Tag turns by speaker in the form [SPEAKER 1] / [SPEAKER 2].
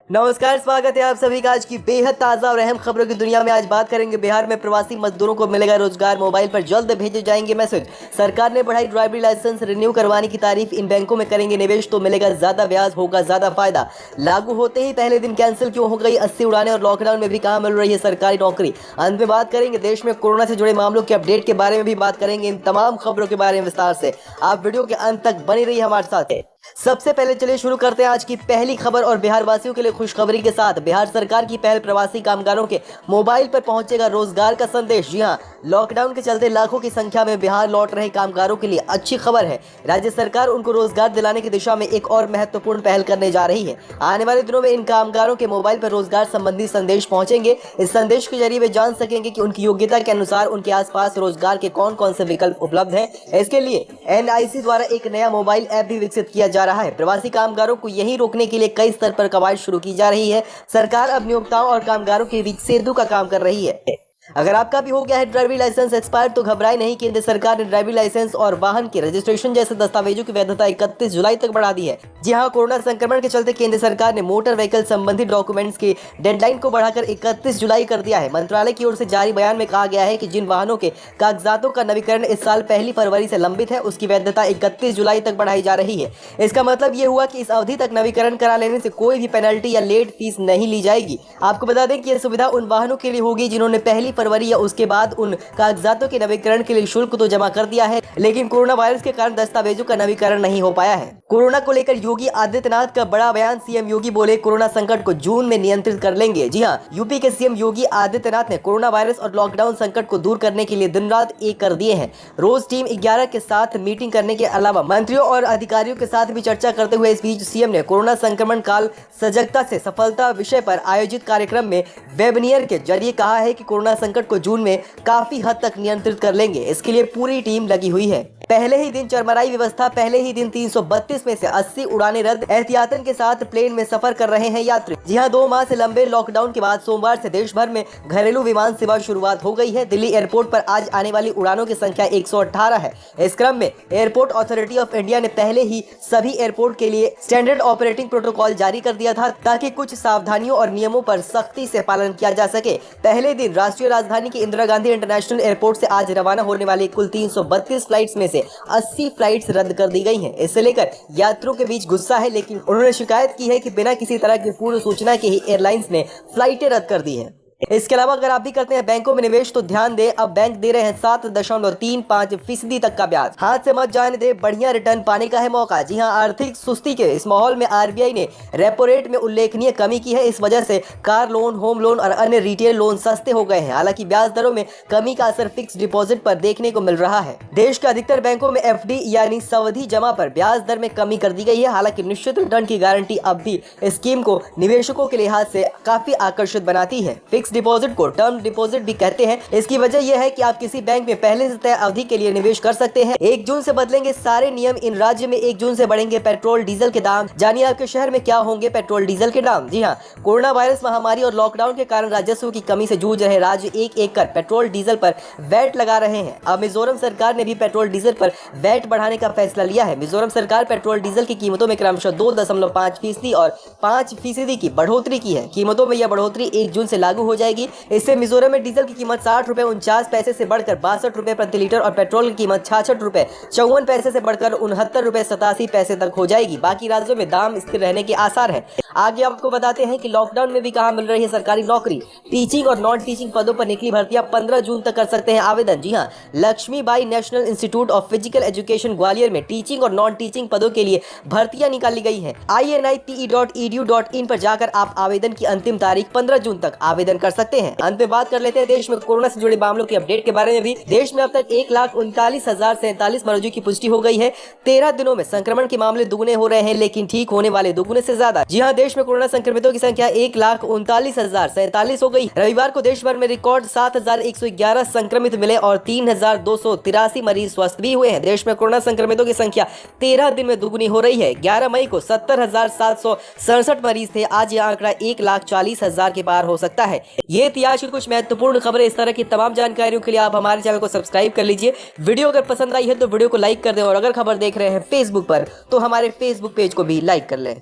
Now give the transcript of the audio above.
[SPEAKER 1] नमस्कार, स्वागत है आप सभी का आज की बेहद ताज़ा और अहम खबरों की दुनिया में। आज बात करेंगे बिहार में प्रवासी मजदूरों को मिलेगा रोजगार, मोबाइल पर जल्द भेजे जाएंगे मैसेज। सरकार ने बढ़ाई ड्राइविंग लाइसेंस रिन्यू करवाने की तारीफ। इन बैंकों में करेंगे निवेश तो मिलेगा ज्यादा ब्याज, होगा ज्यादा फायदा। लागू होते ही पहले दिन कैंसिल क्यों हो गई 80 उड़ानें और लॉकडाउन में भी कहाँ मिल रही है सरकारी नौकरी। अंत में बात करेंगे देश में कोरोना से जुड़े मामलों के अपडेट के बारे में भी बात करेंगे। इन तमाम खबरों के बारे में विस्तार से आप वीडियो के अंत तक बनी रही हमारे साथ। सबसे पहले चलिए शुरू करते हैं आज की पहली खबर और बिहार वासियों के लिए खुशखबरी के साथ। बिहार सरकार की पहल, प्रवासी कामगारों के मोबाइल पर पहुंचेगा रोजगार का संदेश। जी हां, लॉकडाउन के चलते लाखों की संख्या में बिहार लौट रहे कामगारों के लिए अच्छी खबर है। राज्य सरकार उनको रोजगार दिलाने की दिशा में एक और महत्वपूर्ण पहल करने जा रही है। आने वाले दिनों में इन कामगारों के मोबाइल पर रोजगार संबंधी संदेश पहुंचेंगे। इस संदेश के जरिए वे जान सकेंगे कि उनकी योग्यता के अनुसार उनके आसपास रोजगार के कौन कौन से विकल्प उपलब्ध हैं। इसके लिए NIC द्वारा एक नया मोबाइल ऐप भी विकसित किया जा रहा है। प्रवासी कामगारों को यही रोकने के लिए कई स्तर पर कवायद शुरू की जा रही है। सरकार अब नियोक्ताओं और कामगारों के बीच सेतु का काम कर रही है। अगर आपका भी हो गया है ड्राइविंग लाइसेंस एक्सपायर तो घबराए नहीं। केंद्र सरकार ने ड्राइविंग लाइसेंस और वाहन के रजिस्ट्रेशन जैसे दस्तावेजों की वैधता 31 जुलाई तक बढ़ा दी है। जी हां, कोरोना संक्रमण के चलते केंद्र सरकार ने मोटर व्हीकल संबंधी डॉक्यूमेंट्स की डेडलाइन को बढ़ाकर 31 जुलाई कर दिया है। मंत्रालय की ओर से जारी बयान में कहा गया है कि जिन वाहनों के कागजातों का नवीकरण इस साल 1 फरवरी से लंबित है, उसकी वैधता 31 जुलाई तक बढ़ाई जा रही है। इसका मतलब ये हुआ कि इस अवधि तक नवीकरण करा लेने से कोई भी पेनल्टी या लेट फीस नहीं ली जाएगी। आपको बता दें कि यह सुविधा उन वाहनों के लिए होगी जिन्होंने 1 फरवरी या उसके बाद उन कागजातों के नवीकरण के लिए शुल्क तो जमा कर दिया है, लेकिन कोरोना वायरस के कारण दस्तावेजों का नवीकरण नहीं हो पाया है। कोरोना को लेकर योगी आदित्यनाथ का बड़ा बयान। सीएम योगी बोले कोरोना संकट को जून में नियंत्रित कर लेंगे। जी हां, यूपी के सीएम योगी आदित्यनाथ ने कोरोना वायरस और लॉकडाउन संकट को दूर करने के लिए दिन रात एक कर दिए हैं। रोज टीम 11 के साथ मीटिंग करने के अलावा मंत्रियों और अधिकारियों के साथ भी चर्चा करते हुए इस बीच सीएम ने कोरोना संक्रमण काल सजगता से सफलता विषय पर आयोजित कार्यक्रम में वेबिनार के जरिए कहा है कि कोरोना संकट को जून में काफी हद तक नियंत्रित कर लेंगे। इसके लिए पूरी टीम लगी हुई है। पहले ही दिन चरमराई व्यवस्था। पहले ही दिन 332 में से 80 उड़ानें रद्द। एहतियातन के साथ प्लेन में सफर कर रहे हैं यात्री। जी हां, 2 माह से लंबे लॉकडाउन के बाद सोमवार से देश भर में घरेलू विमान सेवा शुरुआत हो गई है। दिल्ली एयरपोर्ट पर आज आने वाली उड़ानों की संख्या 118 है। इस क्रम में एयरपोर्ट अथॉरिटी ऑफ इंडिया ने पहले ही सभी एयरपोर्ट के लिए स्टैंडर्ड ऑपरेटिंग प्रोटोकॉल जारी कर दिया था, ताकि कुछ सावधानियों और नियमों पर सख्ती से पालन किया जा सके। पहले दिन राष्ट्रीय राजधानी के इंदिरा गांधी इंटरनेशनल एयरपोर्ट से आज रवाना होने वाली कुल 332 फ्लाइट्स में से 80 फ्लाइट्स रद्द कर दी गई हैं। इसे लेकर यात्रियों के बीच गुस्सा है, लेकिन उन्होंने शिकायत की है कि बिना किसी तरह की पूर्व सूचना के ही एयरलाइंस ने फ्लाइटें रद्द कर दी हैं। इसके अलावा अगर आप भी करते हैं बैंकों में निवेश तो ध्यान दें, अब बैंक दे रहे हैं 7.35% तक का ब्याज। हाथ से मत जाने दे, बढ़िया रिटर्न पाने का है मौका। जी हां, आर्थिक सुस्ती के इस माहौल में RBI ने रेपो रेट में उल्लेखनीय कमी की है। इस वजह से कार लोन, होम लोन और अन्य रिटेल लोन सस्ते हो गए हैं। हालांकि ब्याज दरों में कमी का असर फिक्स डिपॉजिट पर देखने को मिल रहा है। देश के अधिकतर बैंकों में FD यानी सावधि जमा पर ब्याज दर में कमी कर दी गई है। हालांकि निश्चित रिटर्न की गारंटी अब भी स्कीम को निवेशकों के लिहाज से काफी आकर्षित बनाती है। फिक्स डिपॉजिट को टर्म डिपॉजिट भी कहते हैं। इसकी वजह यह है कि आप किसी बैंक में पहले से तय अवधि के लिए निवेश कर सकते हैं। 1 जून से बदलेंगे सारे नियम। इन राज्य में 1 जून से बढ़ेंगे पेट्रोल डीजल के दाम। जानिए आपके शहर में क्या होंगे पेट्रोल डीजल के दाम। जी हां, कोरोना वायरस महामारी और लॉकडाउन के कारण राजस्व की कमी से जूझ रहे राज्य एक एक कर पेट्रोल डीजल पर वैट लगा रहे हैं। अब मिजोरम सरकार ने भी पेट्रोल डीजल पर वैट बढ़ाने का फैसला लिया है। मिजोरम सरकार पेट्रोल डीजल की कीमतों में क्रमशः 2.5% और 5% की बढ़ोतरी की है। कीमतों में यह बढ़ोतरी 1 जून से लागू हो जाएगी। इससे मिजोरम में डीजल की कीमत 60 रुपए 49 पैसे से बढ़कर 62 रुपए प्रति लीटर और पेट्रोल की कीमत 66 रुपए 54 पैसे से बढ़कर 69 रुपए 87 पैसे तक हो जाएगी। बाकी राज्यों में दाम स्थिर रहने के आसार हैं। आगे आपको बताते हैं कि लॉकडाउन में भी कहां मिल रही है सरकारी नौकरी। टीचिंग और नॉन टीचिंग पदों पर निकली भर्तियां 15 जून तक कर सकते हैं आवेदन। जी हां, Lakshmibai national institute of physical education Gwalior में टीचिंग और नॉन टीचिंग पदों के लिए भर्तियां निकाली गई हैं। INIPE.edu.in पर जाकर आप आवेदन की अंतिम तारीख 15 जून तक आवेदन कर सकते हैं। अंत में बात कर लेते हैं देश में कोरोना से जुड़े मामलों के अपडेट के बारे में भी। देश में अब तक 1,39,047 मरीजों की पुष्टि हो गई है। 13 दिनों में संक्रमण के मामले दुगने हो रहे हैं, लेकिन ठीक होने वाले दुगने से ज्यादा। जी हां, देश में कोरोना संक्रमितों की संख्या 1,39,047 हो गई। रविवार को देश भर में रिकॉर्ड 7,111 संक्रमित मिले और 3,283 मरीज स्वस्थ भी हुए हैं। देश में कोरोना संक्रमितों की संख्या 13 दिन में दुगनी हो रही है। 11 मई को 70,767 मरीज थे। आज यह आंकड़ा 1,40,000 के पार हो सकता है। ये थी आज की कुछ महत्वपूर्ण खबरें। इस तरह की तमाम जानकारियों के लिए आप हमारे चैनल को सब्सक्राइब कर लीजिए। वीडियो अगर पसंद आई है तो वीडियो को लाइक कर दें और अगर खबर देख रहे हैं फेसबुक पर तो हमारे फेसबुक पेज को भी लाइक कर लें।